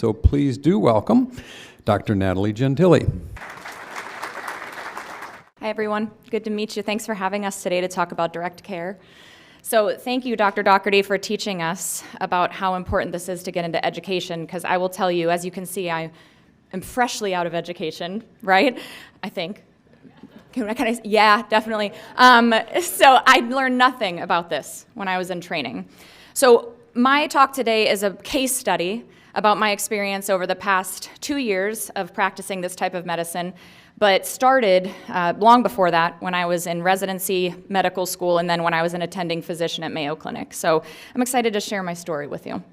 So please do welcome Dr. Natalie Gentile. Hi, everyone. Good to meet you. Thanks for having us today to talk about direct care. So thank you, Dr. Doherty, for teaching us about how important this is to get into education, because I will tell you, as you can see, I am freshly out of education, right? I think. Yeah, definitely. So I learned nothing about this when I was in training. So my talk today is a case study about my experience over the past 2 years of practicing this type of medicine, but started long before that when I was in residency, medical school, and then when I was an attending physician at Mayo Clinic. So I'm excited to share my story with you.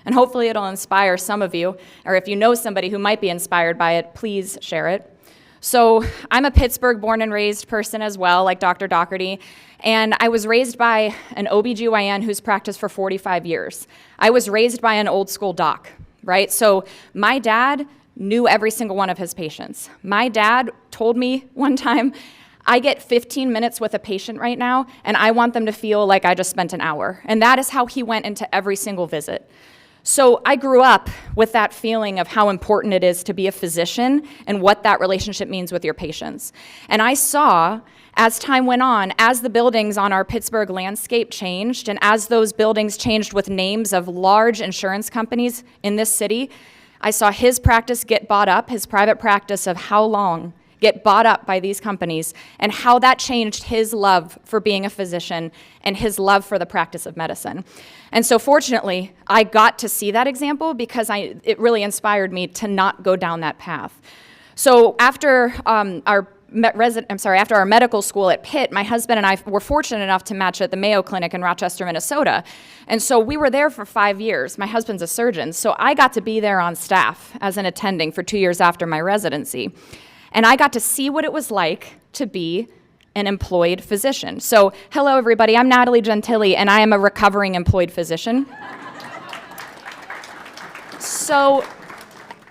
And hopefully it'll inspire some of you, or if you know somebody who might be inspired by it, please share it. So I'm a Pittsburgh born and raised person as well, like Dr. Doherty, and I was raised by an OBGYN who's practiced for 45 years. I was raised by an old school doc, right? So my dad knew every single one of his patients. My dad told me one time, I get 15 minutes with a patient right now, and I want them to feel like I just spent an hour. And that is how he went into every single visit. So I grew up with that feeling of how important it is to be a physician and what that relationship means with your patients. And I saw, as time went on, as the buildings on our Pittsburgh landscape changed, and as those buildings changed with names of large insurance companies in this city, I saw his practice get bought up, his private practice of How Long get bought up by these companies, and how that changed his love for being a physician and his love for the practice of medicine. And so fortunately, I got to see that example because it really inspired me to not go down that path. So after our medical school at Pitt, my husband and I were fortunate enough to match at the Mayo Clinic in Rochester, Minnesota. And so we were there for 5 years. My husband's a surgeon, so I got to be there on staff as an attending for 2 years after my residency. And I got to see what it was like to be an employed physician. So, hello everybody, I'm Natalie Gentile, and I am a recovering employed physician. So,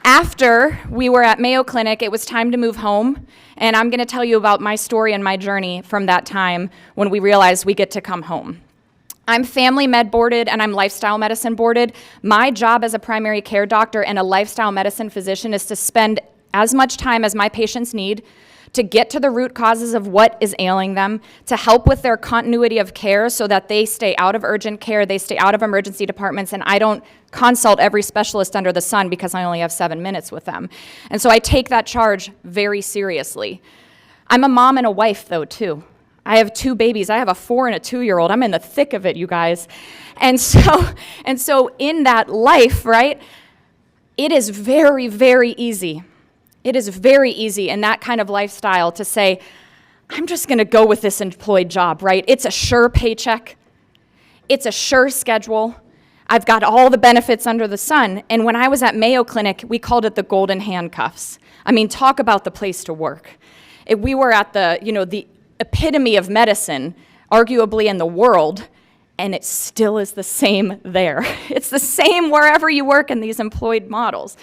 after we were at Mayo Clinic, it was time to move home, and I'm gonna tell you about my story and my journey from that time when we realized we get to come home. I'm family med boarded and I'm lifestyle medicine boarded. My job as a primary care doctor and a lifestyle medicine physician is to spend as much time as my patients need to get to the root causes of what is ailing them, to help with their continuity of care so that they stay out of urgent care, they stay out of emergency departments, and I don't consult every specialist under the sun because I only have 7 minutes with them. And so I take that charge very seriously. I'm a mom and a wife, though, too. I have 2 babies. I have a 4 and a 2-year-old. I'm in the thick of it, you guys. And so in that life, right, it is very, very easy. It is very easy in that kind of lifestyle to say, I'm just going to go with this employed job, right? It's a sure paycheck. It's a sure schedule. I've got all the benefits under the sun. And when I was at Mayo Clinic, we called it the golden handcuffs. I mean, talk about the place to work. We were at the epitome of medicine, arguably in the world, and it still is the same there. It's the same wherever you work in these employed models.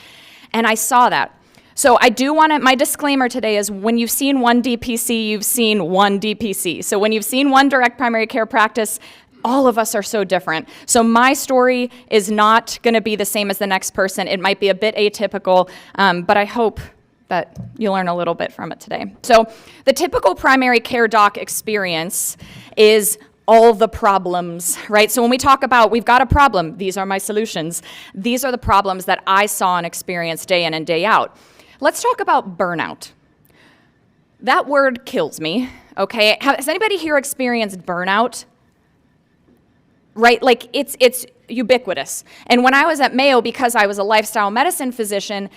And I saw that. So I do want to, my disclaimer today is when you've seen one DPC, you've seen one DPC. So when you've seen one direct primary care practice, all of us are so different. So my story is not going to be the same as the next person. It might be a bit atypical, but I hope that you learn a little bit from it today. So the typical primary care doc experience is all the problems, right? So when we talk about, we've got a problem, these are my solutions. These are the problems that I saw and experienced day in and day out. Let's talk about burnout. That word kills me, okay? Has anybody here experienced burnout? Right, like it's ubiquitous. And when I was at Mayo, because I was a lifestyle medicine physician,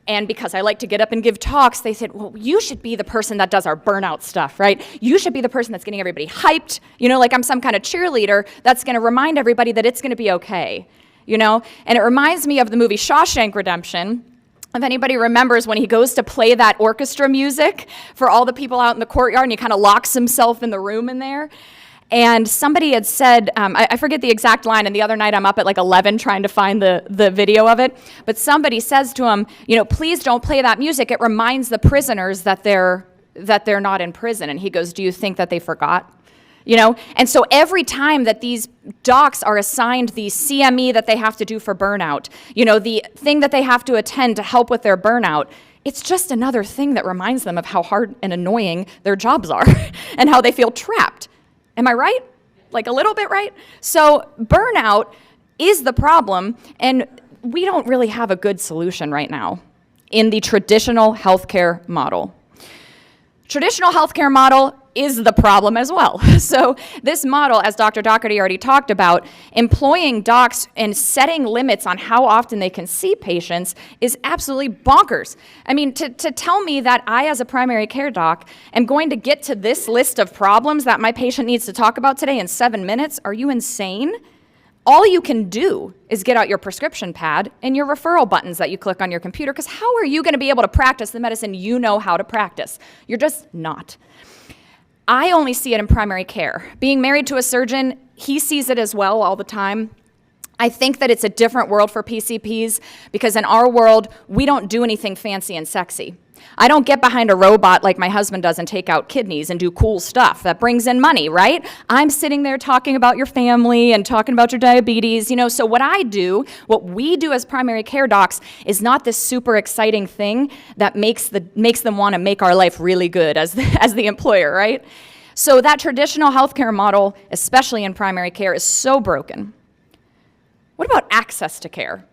and because I like to get up and give talks, they said, well, you should be the person that does our burnout stuff, right? You should be the person that's getting everybody hyped, like I'm some kind of cheerleader that's gonna remind everybody that it's gonna be okay, And it reminds me of the movie Shawshank Redemption. If anybody remembers when he goes to play that orchestra music for all the people out in the courtyard and he kind of locks himself in the room in there. And somebody had said, I forget the exact line, and the other night I'm up at like 11 trying to find the video of it, but somebody says to him, please don't play that music. It reminds the prisoners that they're not in prison. And he goes, do you think that they forgot? And so every time that these docs are assigned the CME that they have to do for burnout, the thing that they have to attend to help with their burnout, it's just another thing that reminds them of how hard and annoying their jobs are and how they feel trapped. Am I right? Like a little bit right? So burnout is the problem, and we don't really have a good solution right now in the traditional healthcare model. Traditional healthcare model is the problem as well. So this model, as Dr. Doherty already talked about, employing docs and setting limits on how often they can see patients is absolutely bonkers. I mean, to tell me that I, as a primary care doc, am going to get to this list of problems that my patient needs to talk about today in 7 minutes, are you insane? All you can do is get out your prescription pad and your referral buttons that you click on your computer, because how are you going to be able to practice the medicine you know how to practice? You're just not. I only see it in primary care. Being married to a surgeon, he sees it as well all the time. I think that it's a different world for PCPs because in our world, we don't do anything fancy and sexy. I don't get behind a robot like my husband does and take out kidneys and do cool stuff that brings in money, right? I'm sitting there talking about your family and talking about your diabetes, so what we do as primary care docs is not this super exciting thing that makes them want to make our life really good as the employer, right? So that traditional healthcare model, especially in primary care, is so broken. What about access to care?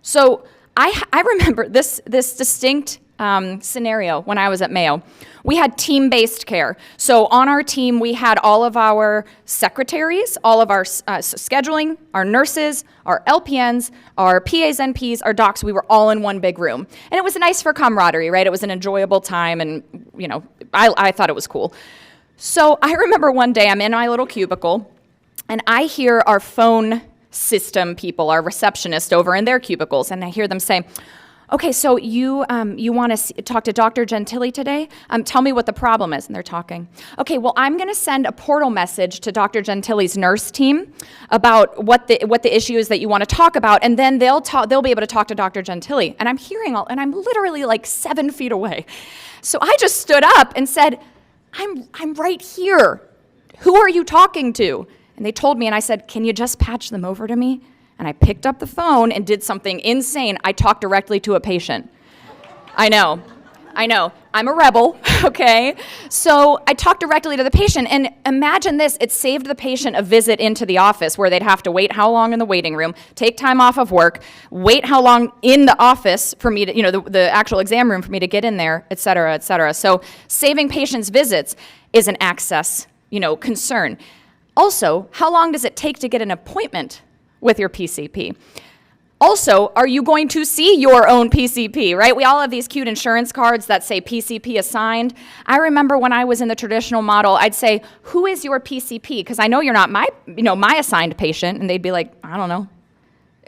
So I remember this distinct scenario when I was at Mayo. We had team-based care. So on our team, we had all of our secretaries, all of our scheduling, our nurses, our LPNs, our PAs, NPs, our docs. We were all in one big room. And it was nice for camaraderie, right? It was an enjoyable time, and I thought it was cool. So I remember one day I'm in my little cubicle, and I hear our phone system people, our receptionist over in their cubicles, and I hear them say, okay, so you want to talk to Dr. Gentili today? Tell me what the problem is. And they're talking. Okay, well, I'm going to send a portal message to Dr. Gentili's nurse team about what the issue is that you want to talk about, and then they'll be able to talk to Dr. Gentili. And I'm hearing and I'm literally like 7 feet away. So I just stood up and said, I'm right here. Who are you talking to? And they told me, and I said, can you just patch them over to me? And I picked up the phone and did something insane. I talked directly to a patient. I know. I'm a rebel, okay? So I talked directly to the patient, and imagine this. It saved the patient a visit into the office where they'd have to wait how long in the waiting room, take time off of work, wait how long in the office for me to, the actual exam room for me to get in there, et cetera, et cetera. So saving patients' visits is an access, concern. Also, how long does it take to get an appointment with your PCP? Also, are you going to see your own PCP, right? We all have these cute insurance cards that say PCP assigned. I remember when I was in the traditional model, I'd say, who is your PCP? Because I know you're not my assigned patient. And they'd be like, I don't know.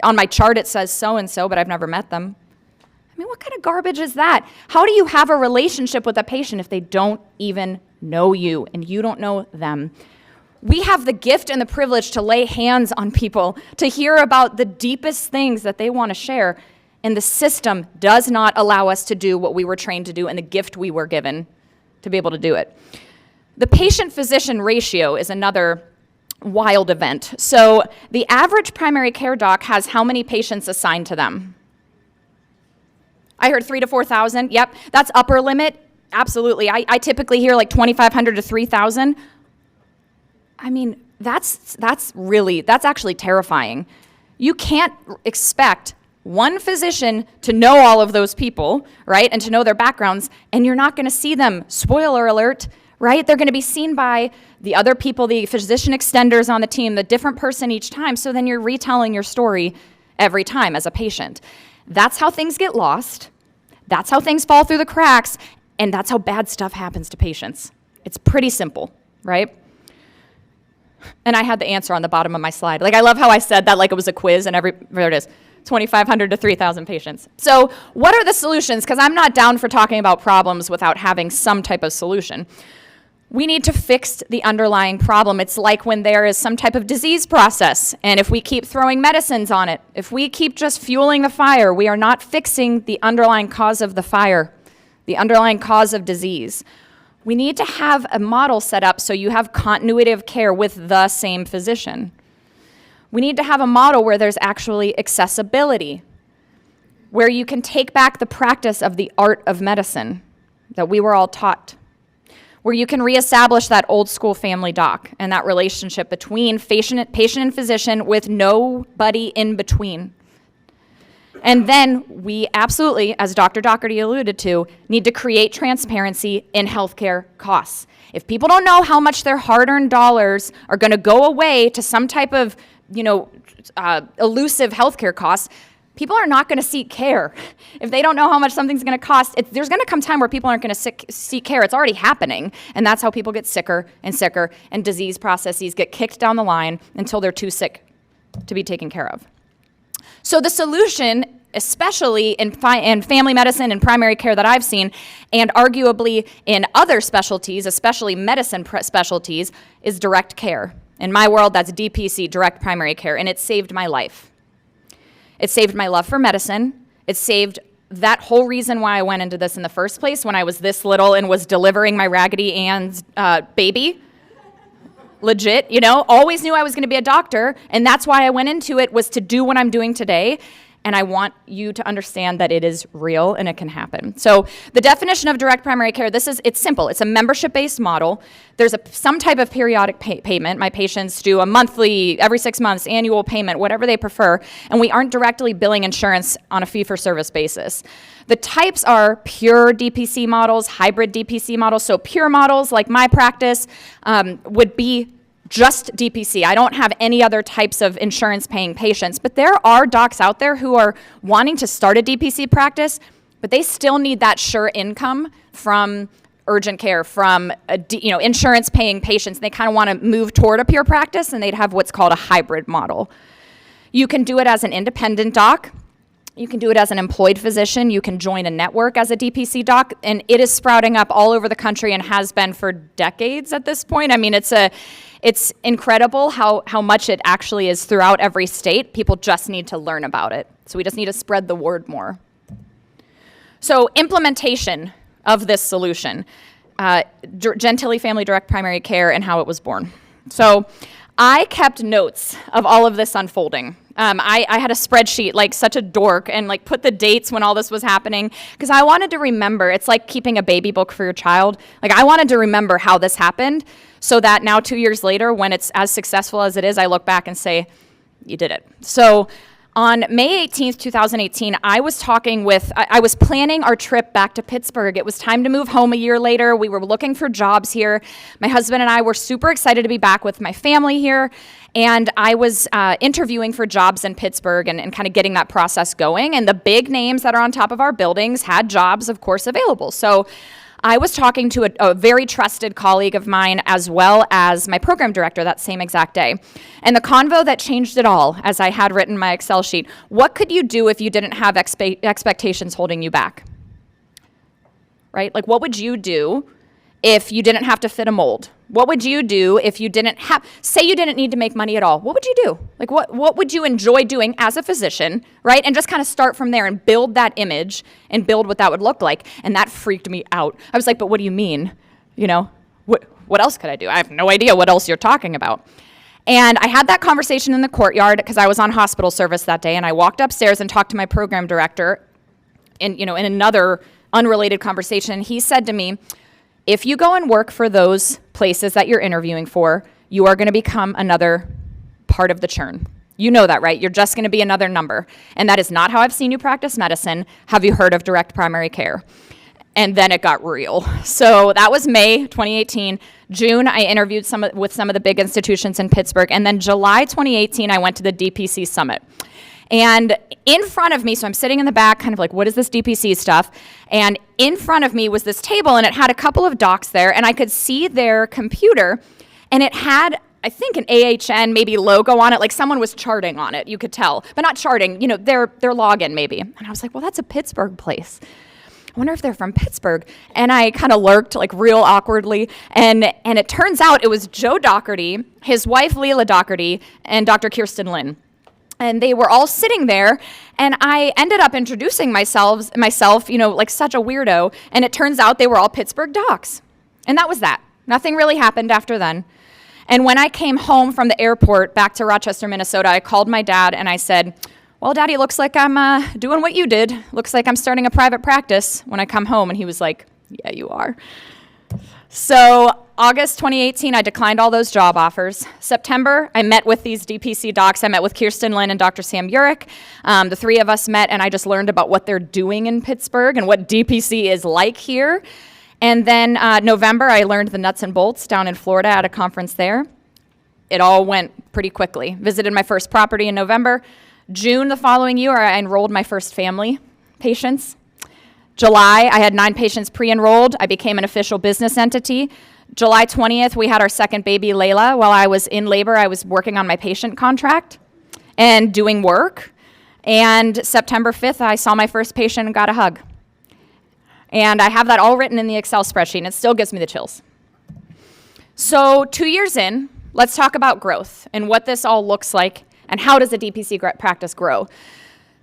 On my chart, it says so-and-so, but I've never met them. I mean, what kind of garbage is that? How do you have a relationship with a patient if they don't even know you and you don't know them? We have the gift and the privilege to lay hands on people, to hear about the deepest things that they want to share, and the system does not allow us to do what we were trained to do and the gift we were given to be able to do it. The patient-physician ratio is another wild event. So the average primary care doc has how many patients assigned to them? I heard 3,000 to 4,000. Yep, that's upper limit. Absolutely. I typically hear like 2,500 to 3,000. I mean, that's actually terrifying. You can't expect one physician to know all of those people, right, and to know their backgrounds, and you're not going to see them. Spoiler alert, right? They're going to be seen by the other people, the physician extenders on the team, the different person each time, so then you're retelling your story every time as a patient. That's how things get lost. That's how things fall through the cracks, and that's how bad stuff happens to patients. It's pretty simple, right? And I had the answer on the bottom of my slide. Like, I love how I said that like it was a quiz, and there it is, 2,500 to 3,000 patients. So what are the solutions? Because I'm not down for talking about problems without having some type of solution. We need to fix the underlying problem. It's like when there is some type of disease process, and if we keep throwing medicines on it, if we keep just fueling the fire, we are not fixing the underlying cause of the fire, the underlying cause of disease. We need to have a model set up so you have continuity of care with the same physician. We need to have a model where there's actually accessibility, where you can take back the practice of the art of medicine that we were all taught, where you can reestablish that old school family doc and that relationship between patient and physician with nobody in between. And then we absolutely, as Dr. Doherty alluded to, need to create transparency in healthcare costs. If people don't know how much their hard-earned dollars are going to go away to some type of, elusive healthcare costs, people are not going to seek care. If they don't know how much something's going to cost, there's going to come time where people aren't going to seek care. It's already happening, and that's how people get sicker, and disease processes get kicked down the line until they're too sick to be taken care of. So the solution, especially in family medicine and primary care that I've seen, and arguably in other specialties, especially medicine specialties, is direct care. In my world, that's DPC, direct primary care, and it saved my life. It saved my love for medicine. It saved that whole reason why I went into this in the first place when I was this little and was delivering my Raggedy Ann's baby. Legit, always knew I was going to be a doctor, and that's why I went into it, was to do what I'm doing today. And I want you to understand that it is real and it can happen. So the definition of direct primary care, it's simple. It's a membership-based model. There's some type of periodic payment. My patients do a monthly, every 6 months, annual payment, whatever they prefer. And we aren't directly billing insurance on a fee-for-service basis. The types are pure DPC models, hybrid DPC models. So pure models, like my practice, would be just DPC. I don't have any other types of insurance paying patients, but there are docs out there who are wanting to start a DPC practice, but they still need that sure income from urgent care, from insurance paying patients. They kind of want to move toward a pure practice, and they'd have what's called a hybrid model. You can do it as an independent doc. You can do it as an employed physician. You can join a network as a DPC doc, and it is sprouting up all over the country and has been for decades at this point. I mean, it's incredible how much it actually is throughout every state. People just need to learn about it. So we just need to spread the word more. So implementation of this solution, Gentili Family Direct Primary Care and how it was born. So I kept notes of all of this unfolding. I had a spreadsheet like such a dork and like put the dates when all this was happening because I wanted to remember. It's like keeping a baby book for your child. Like I wanted to remember how this happened so that now 2 years later, when it's as successful as it is, I look back and say, you did it. So on May 18th, 2018, I was planning our trip back to Pittsburgh. It was time to move home a year later. We were looking for jobs here. My husband and I were super excited to be back with my family here. And I was interviewing for jobs in Pittsburgh and kind of getting that process going. And the big names that are on top of our buildings had jobs, of course, available. So I was talking to a very trusted colleague of mine as well as my program director that same exact day. And the convo that changed it all, as I had written my Excel sheet, what could you do if you didn't have expectations holding you back? Right? Like, what would you do if you didn't have to fit a mold? What would you do if you didn't say you didn't need to make money at all? What would you do? Like, what would you enjoy doing as a physician, right? And just kind of start from there and build that image and build what that would look like. And that freaked me out. I was like, but what do you mean? What else could I do? I have no idea what else you're talking about. And I had that conversation in the courtyard because I was on hospital service that day. And I walked upstairs and talked to my program director in another unrelated conversation. He said to me, if you go and work for those places that you're interviewing for, you are going to become another part of the churn. You know that, right? You're just going to be another number. And that is not how I've seen you practice medicine. Have you heard of direct primary care? And then it got real. So that was May 2018. June, I interviewed with some of the big institutions in Pittsburgh. And then July 2018, I went to the DPC Summit. And in front of me, so I'm sitting in the back, kind of like, what is this DPC stuff? And in front of me was this table, and it had a couple of docs there, and I could see their computer, and it had, I think, an AHN maybe logo on it, like someone was charting on it, you could tell. But not charting, their login maybe. And I was like, well, that's a Pittsburgh place. I wonder if they're from Pittsburgh. And I kind of lurked like real awkwardly. And it turns out it was Joe Doherty, his wife Leela Doherty, and Dr. Kirsten Lynn. And they were all sitting there, and I ended up introducing myself, like such a weirdo, and it turns out they were all Pittsburgh docs. And that was that. Nothing really happened after then. And when I came home from the airport back to Rochester, Minnesota, I called my dad and I said, well, Daddy, looks like I'm doing what you did. Looks like I'm starting a private practice when I come home. And he was like, yeah, you are. So August 2018, I declined all those job offers. September, I met with these DPC docs. I met with Kirsten Lynn and Dr. Sam Urich. The three of us met, and I just learned about what they're doing in Pittsburgh and what DPC is like here. And then November, I learned the nuts and bolts down in Florida at a conference there. It all went pretty quickly. Visited my first property in November. June the following year, I enrolled my first family patients. July, I had 9 patients pre-enrolled. I became an official business entity. July 20th, we had our second baby, Layla. While I was in labor, I was working on my patient contract and doing work. And September 5th, I saw my first patient and got a hug. And I have that all written in the Excel spreadsheet, and it still gives me the chills. So 2 years in, let's talk about growth and what this all looks like and how does a DPC practice grow.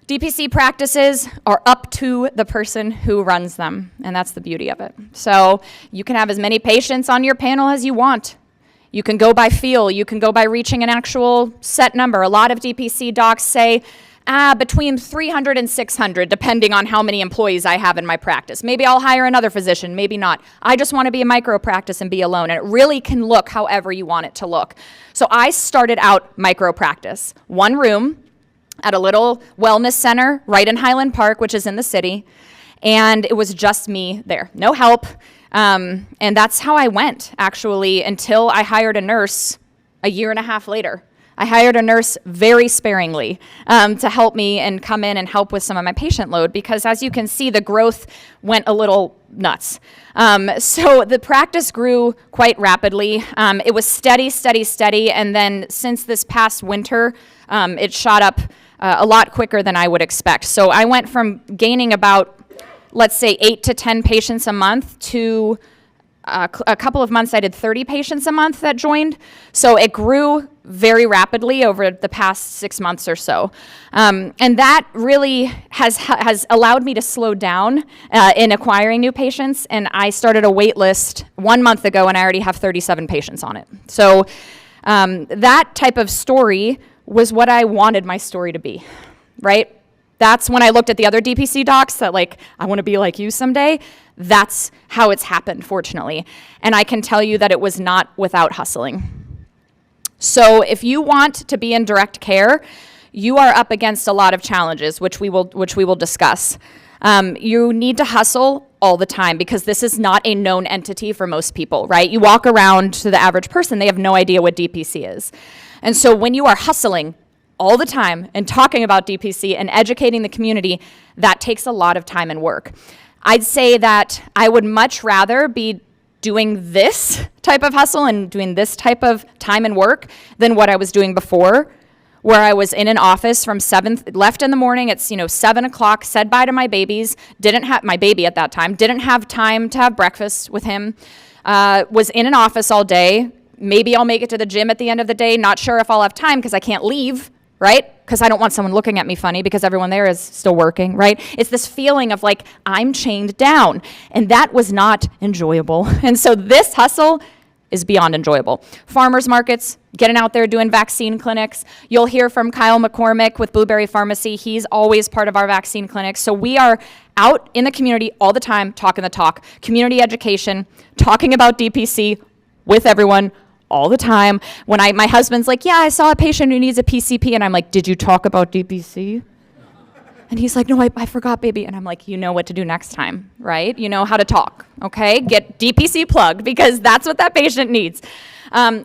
DPC practices are up to the person who runs them, and that's the beauty of it. So you can have as many patients on your panel as you want. You can go by feel. You can go by reaching an actual set number. A lot of DPC docs say, between 300 and 600, depending on how many employees I have in my practice. Maybe I'll hire another physician, maybe not. I just want to be a micro practice and be alone, and it really can look however you want it to look. So I started out micro practice, 1 room at a little wellness center right in Highland Park, which is in the city, and it was just me there, no help, and that's how I went, actually, until I hired a nurse a year and a half later. I hired a nurse very sparingly to help me and come in and help with some of my patient load because, as you can see, the growth went a little nuts. So the practice grew quite rapidly. It was steady, steady, steady, and then since this past winter, it shot up a lot quicker than I would expect. So I went from gaining about, let's say, 8 to 10 patients a month to a couple of months I did 30 patients a month that joined. So it grew very rapidly over the past 6 months or so. And that really has allowed me to slow down in acquiring new patients. And I started a wait list 1 month ago and I already have 37 patients on it. So that type of story was what I wanted my story to be, right? That's when I looked at the other DPC docs that I want to be like you someday. That's how it's happened, fortunately. And I can tell you that it was not without hustling. So if you want to be in direct care, you are up against a lot of challenges, which we will discuss. You need to hustle all the time because this is not a known entity for most people, right? You walk around to the average person, they have no idea what DPC is. And so when you are hustling all the time and talking about DPC and educating the community, that takes a lot of time and work. I'd say that I would much rather be doing this type of hustle and doing this type of time and work than what I was doing before, where I was in an office from left in the morning, it's 7 o'clock, said bye to my babies, didn't have my baby at that time, didn't have time to have breakfast with him, was in an office all day. Maybe I'll make it to the gym at the end of the day, not sure if I'll have time because I can't leave, right? Because I don't want someone looking at me funny because everyone there is still working, right? It's this feeling of I'm chained down, and that was not enjoyable. And so this hustle is beyond enjoyable. Farmers markets, getting out there doing vaccine clinics. You'll hear from Kyle McCormick with Blueberry Pharmacy. He's always part of our vaccine clinics. So we are out in the community all the time talking the talk, community education, talking about DPC with everyone all the time. When my husband's like, yeah, I saw a patient who needs a PCP, and I'm like, did you talk about DPC? And he's like, no, I forgot, baby. And I'm like, you know what to do next time, right? You know how to talk, okay? Get DPC plugged because that's what that patient needs.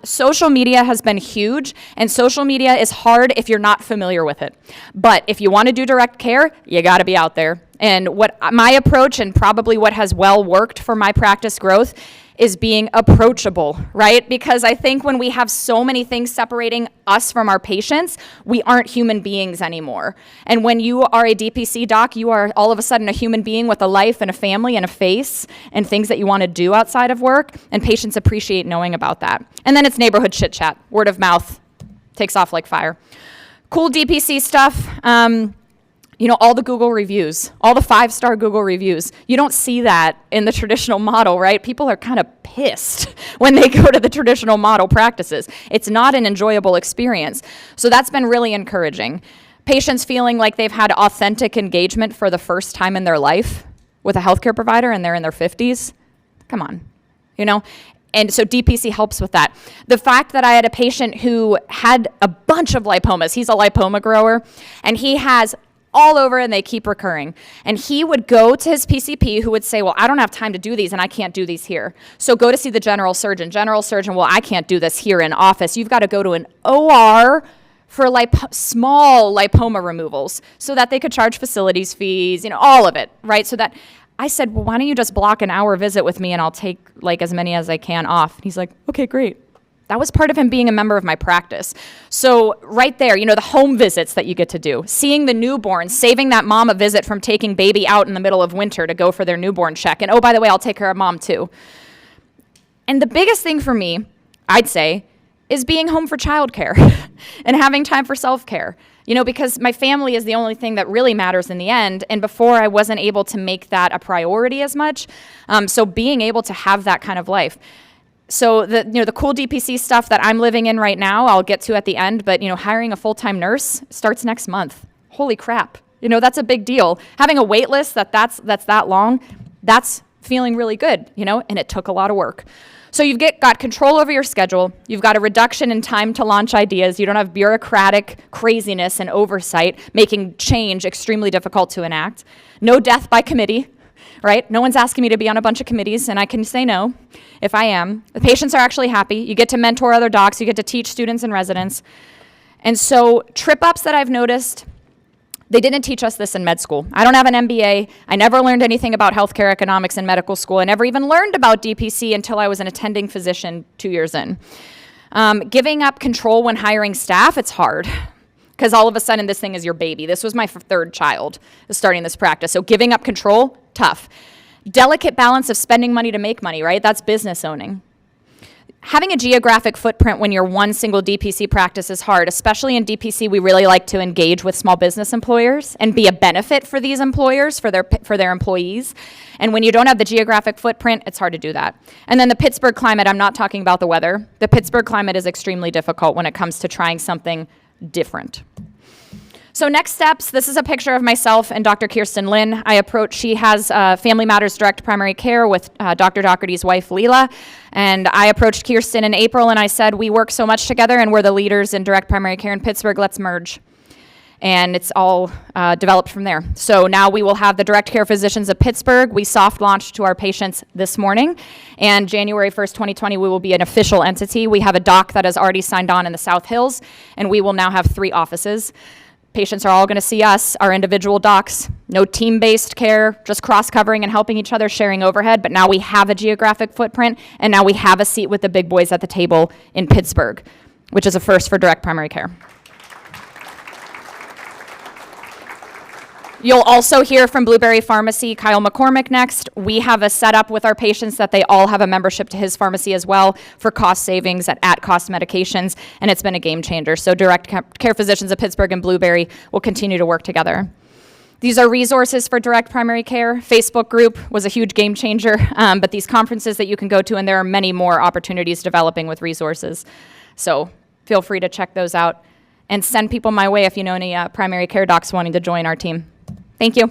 Social media has been huge, and social media is hard if you're not familiar with it. But if you want to do direct care, you got to be out there. And what my approach, and probably what has well worked for my practice growth, is being approachable, right? Because I think when we have so many things separating us from our patients, we aren't human beings anymore. And when you are a DPC doc, you are all of a sudden a human being with a life and a family and a face and things that you want to do outside of work, and patients appreciate knowing about that. And then it's neighborhood chit chat, word of mouth takes off like fire. Cool DPC stuff. all the Google reviews, all the 5-star Google reviews. You don't see that in the traditional model, right? People are kind of pissed when they go to the traditional model practices. It's not an enjoyable experience. So that's been really encouraging. Patients feeling like they've had authentic engagement for the first time in their life with a healthcare provider and they're in their 50s. Come on, And so DPC helps with that. The fact that I had a patient who had a bunch of lipomas, he's a lipoma grower, and he has all over and they keep recurring. And he would go to his PCP who would say, well, I don't have time to do these and I can't do these here. So go to see the general surgeon. General surgeon, well, I can't do this here in office. You've got to go to an OR for small lipoma removals so that they could charge facilities fees, all of it, right? So that I said, well, why don't you just block an hour visit with me and I'll take as many as I can off. And he's like, okay, great. That was part of him being a member of my practice. So right there, the home visits that you get to do, seeing the newborn, saving that mom a visit from taking baby out in the middle of winter to go for their newborn check. And oh, by the way, I'll take care of mom too. And the biggest thing for me, I'd say, is being home for childcare and having time for self-care. Because my family is the only thing that really matters in the end. And before I wasn't able to make that a priority as much. So being able to have that kind of life. So the cool DPC stuff that I'm living in right now, I'll get to at the end, but hiring a full-time nurse starts next month. Holy crap. That's a big deal. Having a wait list that's that long, that's feeling really good, and it took a lot of work. So you've got control over your schedule. You've got a reduction in time to launch ideas. You don't have bureaucratic craziness and oversight, making change extremely difficult to enact. No death by committee, right? No one's asking me to be on a bunch of committees, and I can say no if I am. The patients are actually happy. You get to mentor other docs. You get to teach students and residents. And so trip-ups that I've noticed, they didn't teach us this in med school. I don't have an MBA. I never learned anything about healthcare economics in medical school. I never even learned about DPC until I was an attending physician 2 years in. Giving up control when hiring staff, it's hard. Because all of a sudden this thing is your baby. This was my third child starting this practice. So giving up control, tough. Delicate balance of spending money to make money, right? That's business owning. Having a geographic footprint when you're one single DPC practice is hard, especially in DPC. We really like to engage with small business employers and be a benefit for these employers, for their employees. And when you don't have the geographic footprint, it's hard to do that. And then the Pittsburgh climate, I'm not talking about the weather. The Pittsburgh climate is extremely difficult when it comes to trying something different. So next steps, this is a picture of myself and Dr. Kirsten Lin. She has Family Matters Direct Primary Care with Dr. Doherty's wife, Leela. And I approached Kirsten in April and I said, we work so much together and we're the leaders in direct primary care in Pittsburgh, let's merge. And it's all developed from there. So now we will have the Direct Care Physicians of Pittsburgh. We soft launched to our patients this morning. And January 1st, 2020, we will be an official entity. We have a doc that has already signed on in the South Hills, and we will now have 3 offices. Patients are all going to see us, our individual docs. No team-based care, just cross-covering and helping each other, sharing overhead. But now we have a geographic footprint, and now we have a seat with the big boys at the table in Pittsburgh, which is a first for direct primary care. You'll also hear from Blueberry Pharmacy, Kyle McCormick next. We have a setup with our patients that they all have a membership to his pharmacy as well for cost savings at cost medications, and it's been a game changer. So Direct Care Physicians of Pittsburgh and Blueberry will continue to work together. These are resources for direct primary care. Facebook group was a huge game changer, but these conferences that you can go to, and there are many more opportunities developing with resources. So feel free to check those out and send people my way if you know any primary care docs wanting to join our team. Thank you.